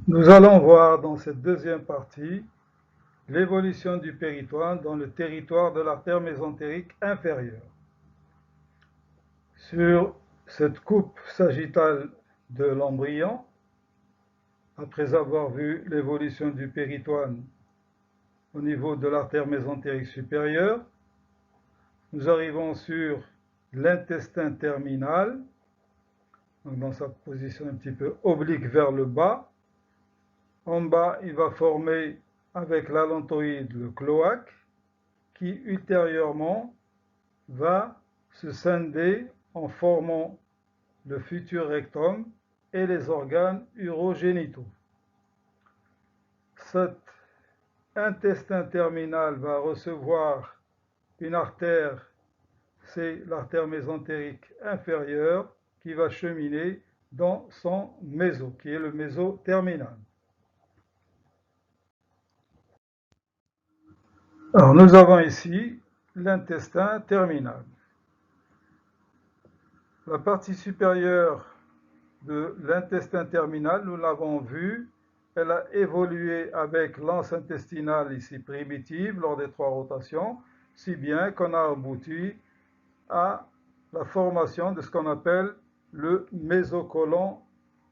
Nous allons voir dans cette deuxième partie l'évolution du péritoine dans le territoire de l'artère mésentérique inférieure. Sur cette coupe sagittale de l'embryon, après avoir vu l'évolution du péritoine au niveau de l'artère mésentérique supérieure, nous arrivons sur l'intestin terminal, donc dans sa position un petit peu oblique vers le bas. En bas, il va former avec l'allantoïde le cloaque, qui ultérieurement va se scinder en formant le futur rectum et les organes urogénitaux. Cet intestin terminal va recevoir une artère, c'est l'artère mésentérique inférieure, qui va cheminer dans son méso, qui est le méso terminal. Alors nous avons ici l'intestin terminal. La partie supérieure de l'intestin terminal, nous l'avons vu, elle a évolué avec l'anse intestinale ici primitive lors des 3 rotations, si bien qu'on a abouti à la formation de ce qu'on appelle le mésocolon,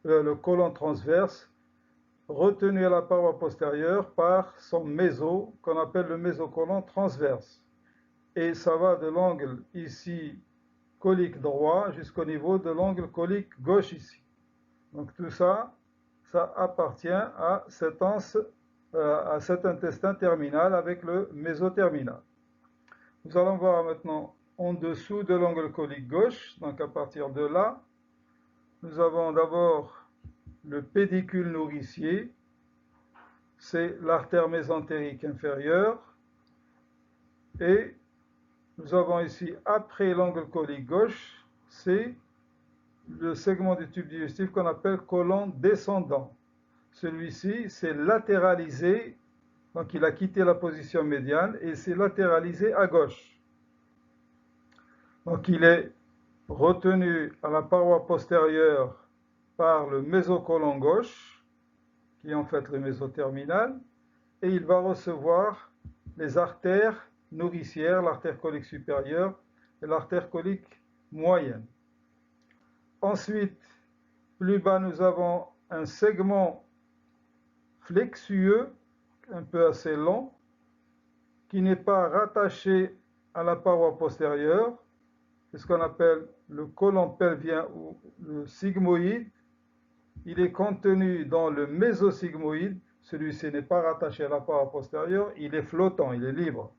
le colon transverse, retenu à la paroi postérieure par son méso, qu'on appelle le mésocolon transverse. Et ça va de l'angle ici colique droit jusqu'au niveau de l'angle colique gauche ici. Donc tout ça, ça appartient à cet intestin terminal avec le mésoterminal. Nous allons voir maintenant en dessous de l'angle colique gauche, donc à partir de là, nous avons d'abord le pédicule nourricier, c'est l'artère mésentérique inférieure, et nous avons ici, après l'angle colique gauche, c'est le segment du tube digestif qu'on appelle côlon descendant. Celui-ci s'est latéralisé, donc il a quitté la position médiane et s'est latéralisé à gauche. Donc il est retenu à la paroi postérieure par le mésocolon gauche, qui est en fait le mésoterminal, et il va recevoir les artères nourricières, l'artère colique supérieure et l'artère colique moyenne. Ensuite, plus bas, nous avons un segment flexueux, un peu assez long, qui n'est pas rattaché à la paroi postérieure, c'est ce qu'on appelle le côlon pelvien ou le sigmoïde. Il est contenu dans le mésosigmoïde, celui-ci n'est pas rattaché à la paroi postérieure, il est flottant, il est libre.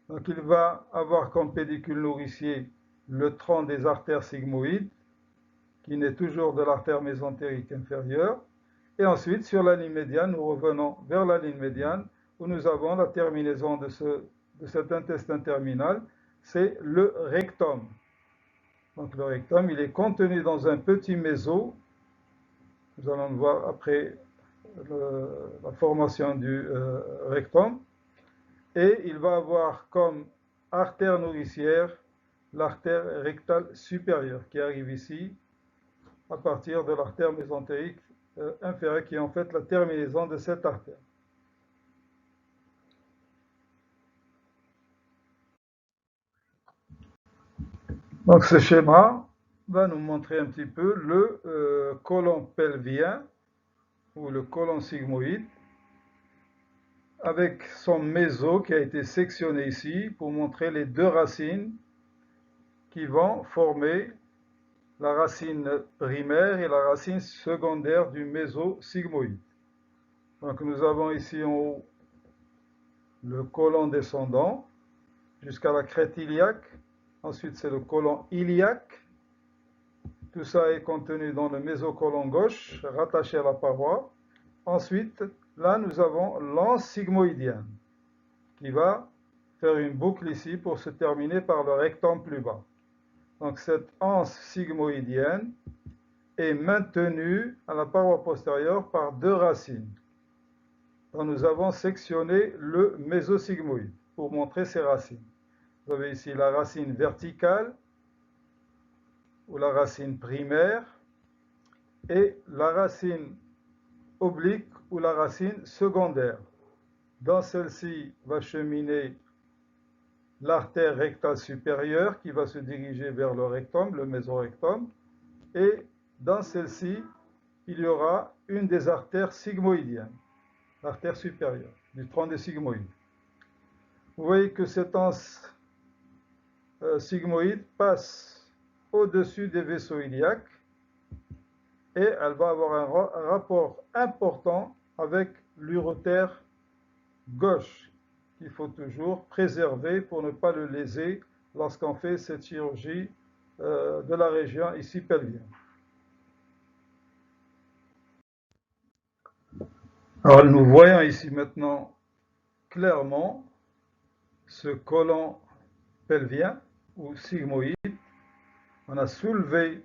Donc il va avoir comme pédicule nourricier le tronc des artères sigmoïdes, qui naît toujours de l'artère mésentérique inférieure. Et ensuite, sur la ligne médiane, nous revenons vers la ligne médiane, où nous avons la terminaison de cet intestin terminal, c'est le rectum. Donc le rectum, il est contenu dans un petit méso. Nous allons le voir après la formation du rectum. Et il va avoir comme artère nourricière l'artère rectale supérieure, qui arrive ici, à partir de l'artère mésentérique inférieure, qui est en fait la terminaison de cette artère. Donc ce schéma va nous montrer un petit peu le côlon pelvien ou le côlon sigmoïde avec son méso qui a été sectionné ici pour montrer les 2 racines qui vont former la racine primaire et la racine secondaire du mésosigmoïde. Donc nous avons ici en haut le côlon descendant jusqu'à la crête iliaque. Ensuite c'est le côlon iliaque. Tout ça est contenu dans le mésocolon gauche, rattaché à la paroi. Ensuite, là, nous avons l'anse sigmoïdienne, qui va faire une boucle ici pour se terminer par le rectum plus bas. Donc, cette anse sigmoïdienne est maintenue à la paroi postérieure par 2 racines. Donc, nous avons sectionné le mésosigmoïde pour montrer ces racines. Vous avez ici la racine verticale, ou la racine primaire, et la racine oblique ou la racine secondaire. Dans celle-ci va cheminer l'artère rectale supérieure qui va se diriger vers le rectum, le mésorectum, et dans celle-ci, il y aura une des artères sigmoïdiennes, l'artère supérieure du tronc des sigmoïdes. Vous voyez que cette anse sigmoïde passe au-dessus des vaisseaux iliaques et elle va avoir un rapport important avec l'urotère gauche qu'il faut toujours préserver pour ne pas le léser lorsqu'on fait cette chirurgie de la région ici pelvienne. Alors nous voyons ici maintenant clairement ce côlon pelvien ou sigmoïde. On a soulevé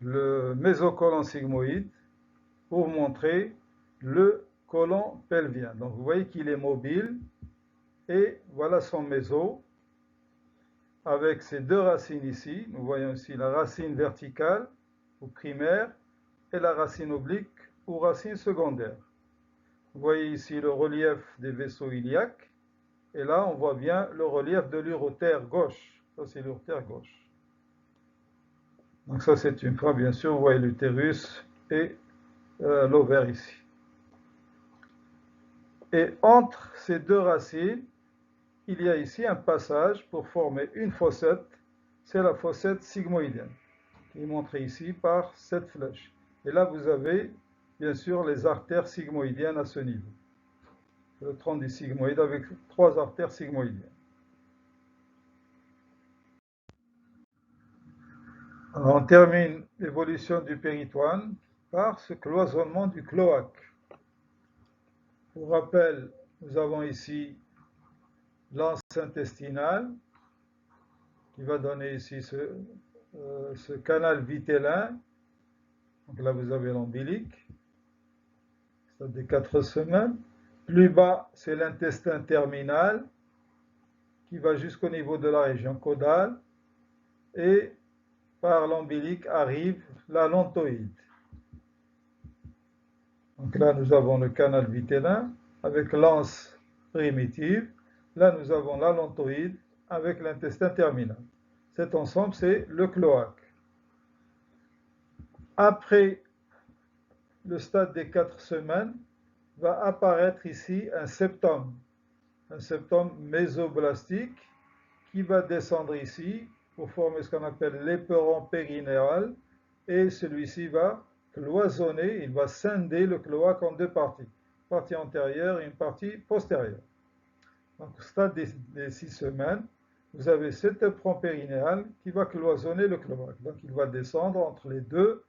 le mésocolon sigmoïde pour montrer le côlon pelvien. Donc vous voyez qu'il est mobile et voilà son méso avec ses deux racines ici. Nous voyons ici la racine verticale ou primaire et la racine oblique ou racine secondaire. Vous voyez ici le relief des vaisseaux iliaques et là on voit bien le relief de l'urotère gauche. Ça c'est l'urotère gauche. Donc ça c'est une fois bien sûr, vous voyez l'utérus et l'ovaire ici. Et entre ces deux racines, il y a ici un passage pour former une fossette, c'est la fossette sigmoïdienne, qui est montrée ici par cette flèche. Et là, vous avez bien sûr les artères sigmoïdiennes à ce niveau. Le tronc du sigmoïde avec 3 artères sigmoïdiennes. Alors, on termine l'évolution du péritoine par ce cloisonnement du cloaque. Pour rappel, nous avons ici l'anse intestinale qui va donner ici ce canal vitellin. Donc là, vous avez l'ombilique, stade des 4 semaines. Plus bas, c'est l'intestin terminal qui va jusqu'au niveau de la région caudale. Et par l'ombilique arrive la lontoïde. Donc là, nous avons le canal vitellin avec l'anse primitive. Là, nous avons la lontoïde avec l'intestin terminal. Cet ensemble, c'est le cloaque. Après le stade des 4 semaines, va apparaître ici un septum mésoblastique qui va descendre ici pour former ce qu'on appelle l'éperon périnéal et celui-ci va cloisonner, il va scinder le cloaque en 2 parties, une partie antérieure et une partie postérieure. Donc au stade des 6 semaines, vous avez cet éperon périnéal qui va cloisonner le cloaque. Donc il va descendre entre les deux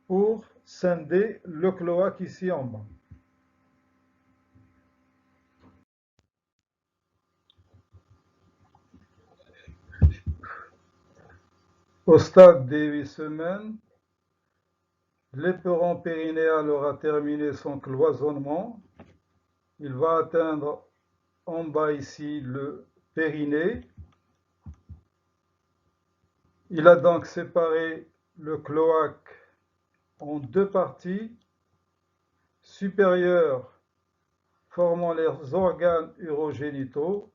pour scinder le cloaque ici en bas. Au stade des 8 semaines, l'éperon périnéal aura terminé son cloisonnement. Il va atteindre en bas ici le périnée. Il a donc séparé le cloaque en 2 parties, supérieures formant les organes urogénitaux,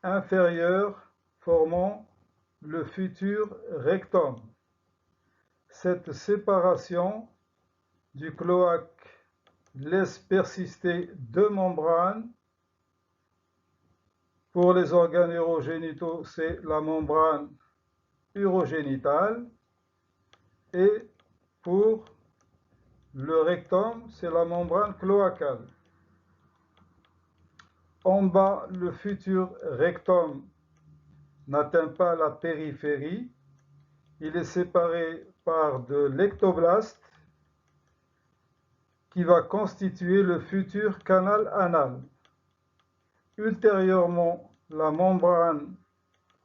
inférieures formant le futur rectum. Cette séparation du cloaque laisse persister 2 membranes. Pour les organes urogénitaux, c'est la membrane urogénitale et pour le rectum, c'est la membrane cloacale. En bas, le futur rectum n'atteint pas la périphérie. Il est séparé par de l'ectoblaste qui va constituer le futur canal anal. Ultérieurement, la membrane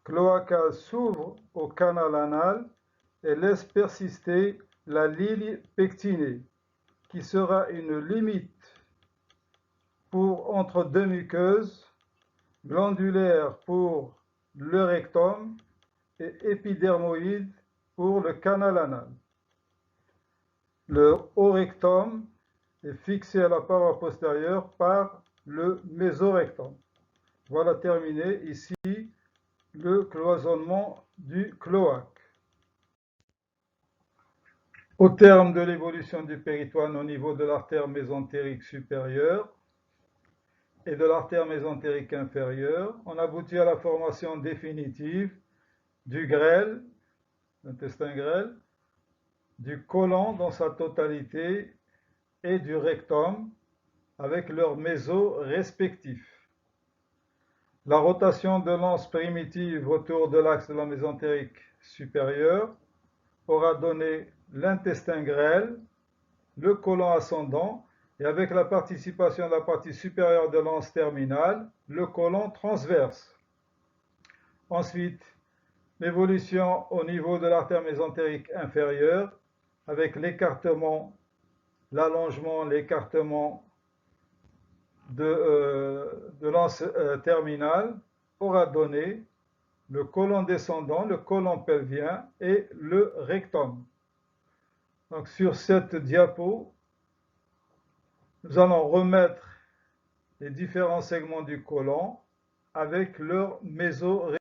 cloacale s'ouvre au canal anal et laisse persister la ligne pectinée, qui sera une limite entre 2 muqueuses, glandulaire pour le rectum et épidermoïde pour le canal anal. Le haut rectum est fixé à la paroi postérieure par le mésorectum. Voilà terminé ici le cloisonnement du cloaque. Au terme de l'évolution du péritoine au niveau de l'artère mésentérique supérieure et de l'artère mésentérique inférieure, on aboutit à la formation définitive du grêle, l'intestin grêle, du côlon dans sa totalité et du rectum avec leurs mésos respectifs. La rotation de l'anse primitive autour de l'axe de la mésentérique supérieure aura donné l'intestin grêle, le côlon ascendant et avec la participation de la partie supérieure de l'anse terminale, le côlon transverse. Ensuite, l'évolution au niveau de l'artère mésentérique inférieure avec l'écartement, l'allongement, l'écartement de l'anse terminale aura donné le côlon descendant, le côlon pelvien et le rectum. Donc sur cette diapo, nous allons remettre les différents segments du côlon avec leur méso.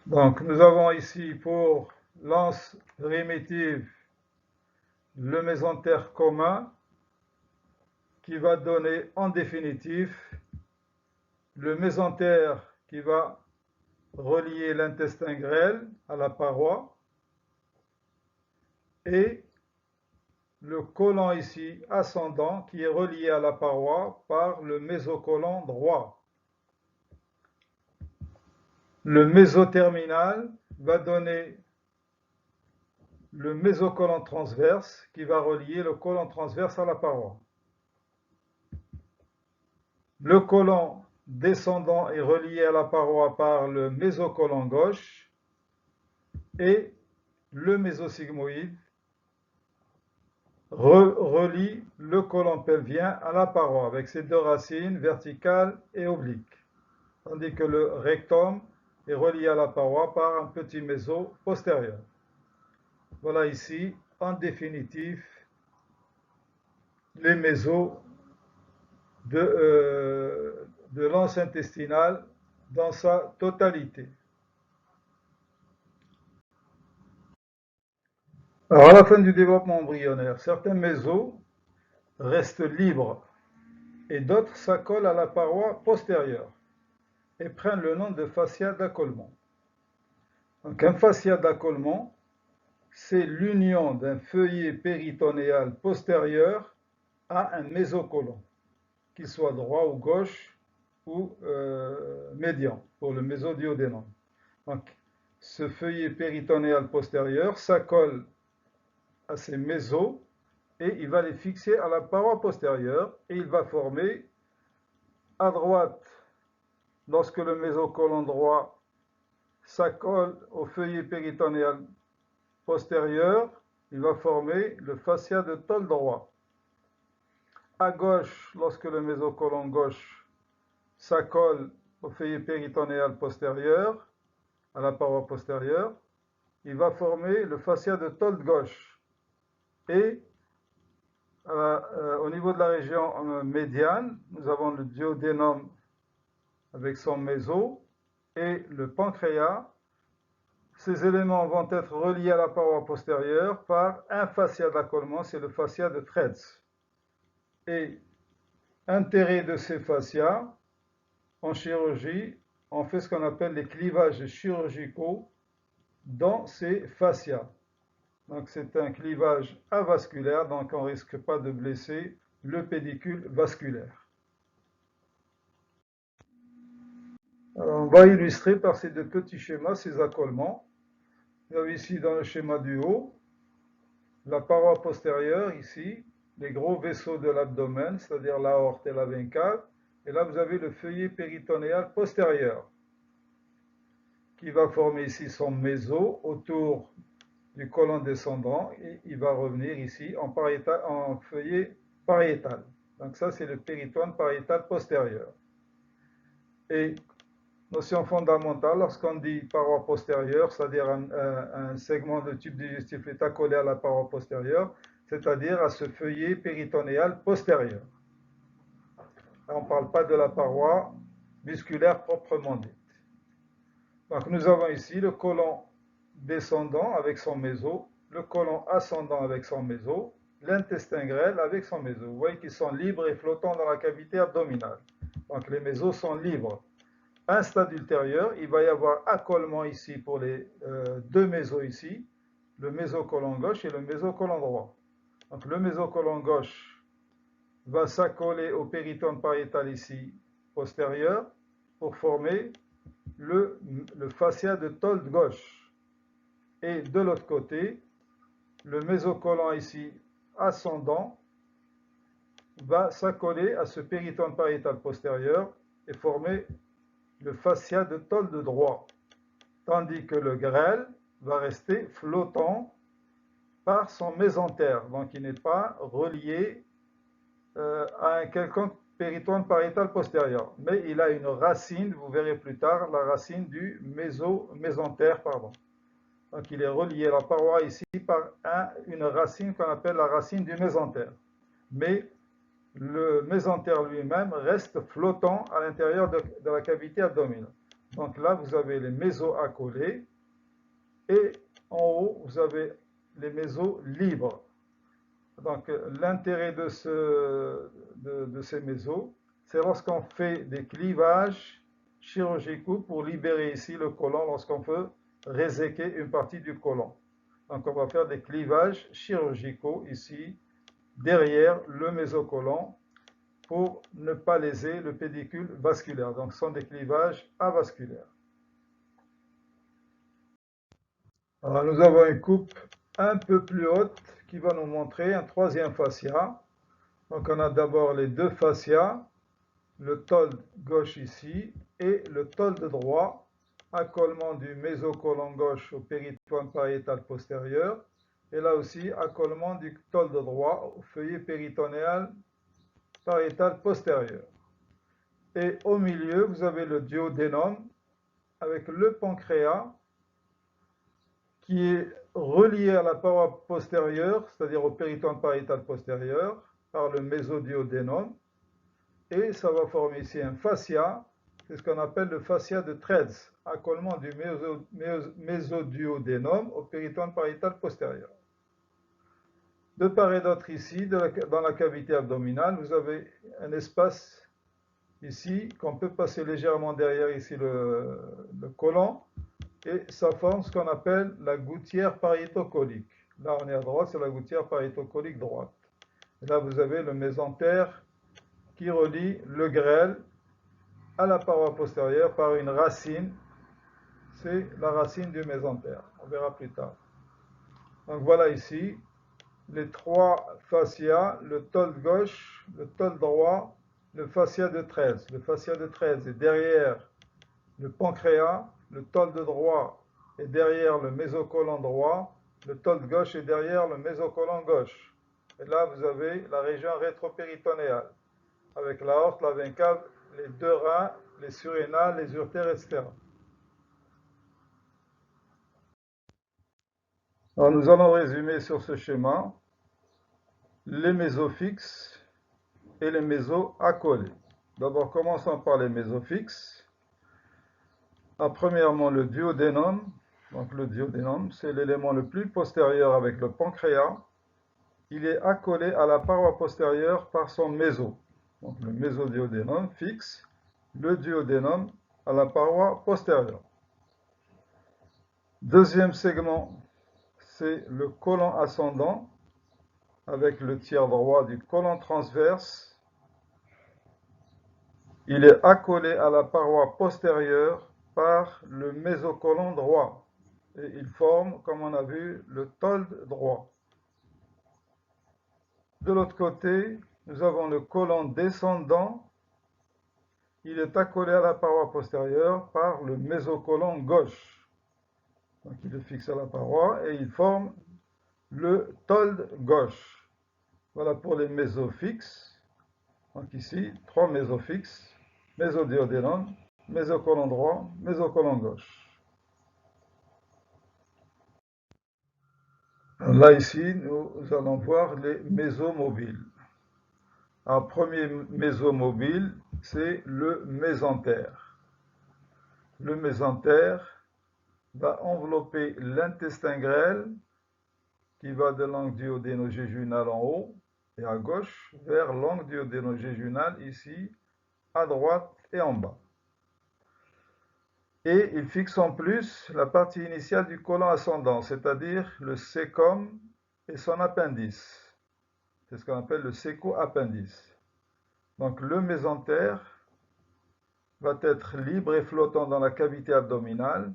Donc nous avons ici pour l'anse primitive le mésentère commun qui va donner en définitif le mésentère qui va relier l'intestin grêle à la paroi et le côlon ici ascendant qui est relié à la paroi par le mésocôlon droit. Le mésoterminal va donner le mésocôlon transverse qui va relier le côlon transverse à la paroi. Le côlon descendant est relié à la paroi par le mésocôlon gauche et le mésosigmoïde relie le côlon pelvien à la paroi avec ses deux racines verticales et obliques, tandis que le rectum est relié à la paroi par un petit méso postérieur. Voilà ici, en définitive, les mésos de l'anse intestinale dans sa totalité. Alors, à la fin du développement embryonnaire, certains mésos restent libres et d'autres s'accolent à la paroi postérieure et prennent le nom de fascia d'accollement. Donc, un fascia d'accollement, c'est l'union d'un feuillet péritonéal postérieur à un mésocôlon, qu'il soit droit ou gauche ou médian pour le mésodiodénum. Donc, ce feuillet péritonéal postérieur s'accole à ces mésos et il va les fixer à la paroi postérieure et il va former à droite, lorsque le mésocôlon droit s'accole au feuillet péritonéal postérieur, il va former le fascia de Toll droit. À gauche, lorsque le mésocôlon gauche s'accole au feuillet péritonéal postérieur, à la paroi postérieure, il va former le fascia de Toll gauche. Et au niveau de la région médiane, nous avons le duodénum avec son méso et le pancréas. Ces éléments vont être reliés à la paroi postérieure par un fascia d'accollement, c'est le fascia de Treitz. Et intérêt de ces fascias, en chirurgie, on fait ce qu'on appelle les clivages chirurgicaux dans ces fascias. Donc c'est un clivage avasculaire, donc on ne risque pas de blesser le pédicule vasculaire. Alors on va illustrer par ces deux petits schémas ces accolements. Vous avez ici dans le schéma du haut, la paroi postérieure ici, les gros vaisseaux de l'abdomen, c'est-à-dire l'aorte et la veine cave, et là vous avez le feuillet péritonéal postérieur qui va former ici son méso autour du côlon descendant et il va revenir ici en feuillet pariétal. Donc ça c'est le péritoine pariétal postérieur. Et Notion fondamentale, lorsqu'on dit paroi postérieure, c'est-à-dire un segment de tube digestif est accolé à la paroi postérieure, c'est-à-dire à ce feuillet péritonéal postérieur. On ne parle pas de la paroi musculaire proprement dite. Donc nous avons ici le côlon descendant avec son méso, le côlon ascendant avec son méso, l'intestin grêle avec son méso. Vous voyez qu'ils sont libres et flottants dans la cavité abdominale. Donc les mésos sont libres. Un stade ultérieur, il va y avoir accolement ici pour les deux mésos ici, le mésocolon gauche et le mésocolon droit. Donc le mésocolon gauche va s'accoler au péritone pariétal ici postérieur pour former le fascia de Told gauche. Et de l'autre côté, le mésocolon ici ascendant va s'accoler à ce péritone pariétal postérieur et former le fascia de Told droit, tandis que le grêle va rester flottant par son mésentère, donc il n'est pas relié à un quelconque péritone pariétal postérieur, mais il a une racine, vous verrez plus tard, la racine du mésentère, pardon. Donc il est relié à la paroi ici par une racine qu'on appelle la racine du mésentère. Mais le mésentère lui-même reste flottant à l'intérieur de la cavité abdominale. Donc là, vous avez les mésos accolés et en haut, vous avez les mésos libres. Donc l'intérêt de ces mésos, c'est lorsqu'on fait des clivages chirurgicaux pour libérer ici le côlon, lorsqu'on veut réséquer une partie du côlon. Donc on va faire des clivages chirurgicaux ici, derrière le mésocolon, pour ne pas léser le pédicule vasculaire. Donc ce sont des clivages avasculaires. Alors nous avons une coupe un peu plus haute qui va nous montrer un troisième fascia. Donc on a d'abord les deux fascias, le Told gauche ici et le Told droit, accolement du mésocolon gauche au péritone pariétal postérieur, et là aussi accolement du Told droit au feuillet péritonéal pariétal postérieur. Et au milieu, vous avez le duodénum avec le pancréas qui est relié à la paroi postérieure, c'est-à-dire au péritone pariétal postérieur, par le mésodiodénum. Et ça va former ici un fascia, c'est ce qu'on appelle le fascia de Treads, accolement du mésodiodénum au péritone pariétal postérieur. De part et d'autre ici, dans la cavité abdominale, vous avez un espace ici qu'on peut passer légèrement derrière ici le côlon, et ça forme ce qu'on appelle la gouttière pariétocolique. Là on est à droite, c'est la gouttière pariétocolique droite. Et là vous avez le mésentère qui relie le grêle à la paroi postérieure par une racine, c'est la racine du mésentère, on verra plus tard. Donc voilà ici les trois fascias, le Told gauche, le Told droit, le fascia de Treads. Le fascia de Treads est derrière le pancréas, le Told droit est derrière le mésocolon droit, le Told gauche est derrière le mésocolon gauche. Et là, vous avez la région rétropéritonéale, avec l'aorte, la veine cave, les deux reins, les surrénales, les uretères, etc. Alors, nous allons résumer sur ce schéma les mésos fixes et les mésos accolés. D'abord, commençons par les mésos fixes. Premièrement, le duodénum. Donc, le duodénum, c'est l'élément le plus postérieur avec le pancréas. Il est accolé à la paroi postérieure par son méso. Donc, le mésodiodénum fixe le duodénum à la paroi postérieure. Deuxième segment, c'est le côlon ascendant avec le tiers droit du côlon transverse. Il est accolé à la paroi postérieure par le mésocolon droit et il forme, comme on a vu, le Told droit. De l'autre côté, nous avons le côlon descendant. Il est accolé à la paroi postérieure par le mésocolon gauche. Donc il est fixé à la paroi et il forme le Told gauche. Voilà pour les mésos fixes. Donc ici, trois mésos fixes, mésodiodénum, mésocolon droit, mésocolon gauche. Là, ici, nous allons voir les mésomobiles. Un premier mésomobile, c'est le mésentère. Le mésentère va envelopper l'intestin grêle qui va de l'angle duodéno-jéjunal en haut et à gauche vers l'angle duodéno-jéjunal ici à droite et en bas. Et il fixe en plus la partie initiale du côlon ascendant, c'est-à-dire le cécum et son appendice. C'est ce qu'on appelle le céco-appendice. Donc le mésentère va être libre et flottant dans la cavité abdominale,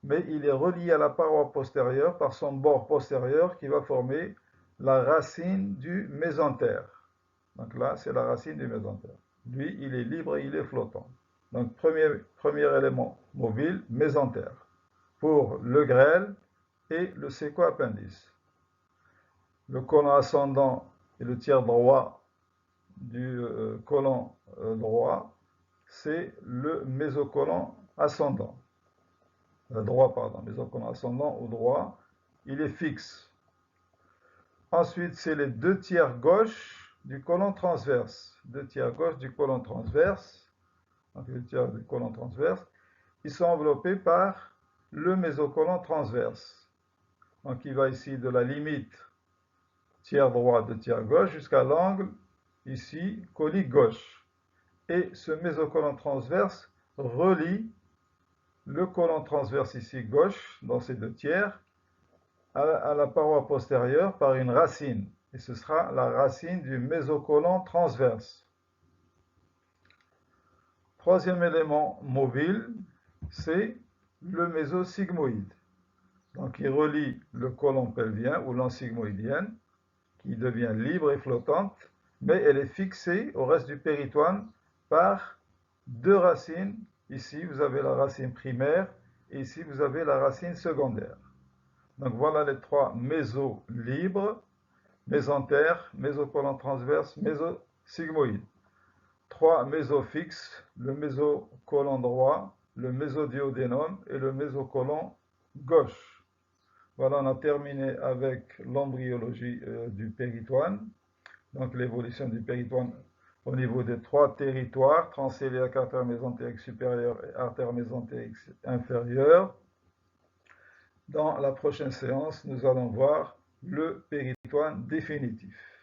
mais il est relié à la paroi postérieure par son bord postérieur qui va former la racine du mésentère. Donc là, c'est la racine du mésentère. Lui, il est libre et il est flottant. Donc premier élément mobile, mésentère. Pour le grêle et le séco-appendice. Le côlon ascendant et le tiers droit du côlon droit, c'est le mésocolon ascendant. Droit, pardon, mésocolon ascendant ou droit, il est fixe. Ensuite, c'est les 2 tiers gauche du côlon transverse. 2 tiers gauche du côlon transverse. Donc, les tiers du côlon transverse, ils sont enveloppés par le mésocolon transverse. Donc, il va ici de la limite tiers droit de tiers gauche jusqu'à l'angle, ici, colique gauche. Et ce mésocolon transverse relie le côlon transverse ici gauche, dans ces 2 tiers, à la paroi postérieure par une racine. Et ce sera la racine du mésocolon transverse. Troisième élément mobile, c'est le mésosigmoïde. Donc il relie le côlon pelvien ou l'ensigmoïdienne, qui devient libre et flottante, mais elle est fixée au reste du péritoine par 2 racines. Ici, vous avez la racine primaire et ici, vous avez la racine secondaire. Donc voilà les 3 mésos libres, mésentère, mésocolon transverse, mésosigmoïde. 3 mésos fixes, le mésocolon droit, le mésodiodénum et le mésocolon gauche. Voilà, on a terminé avec l'embryologie du péritoine, donc l'évolution du péritoine au niveau des 3 territoires, transcéliaque, artère mésentérique supérieure et artère mésentérique inférieure. Dans la prochaine séance, nous allons voir le péritoine définitif.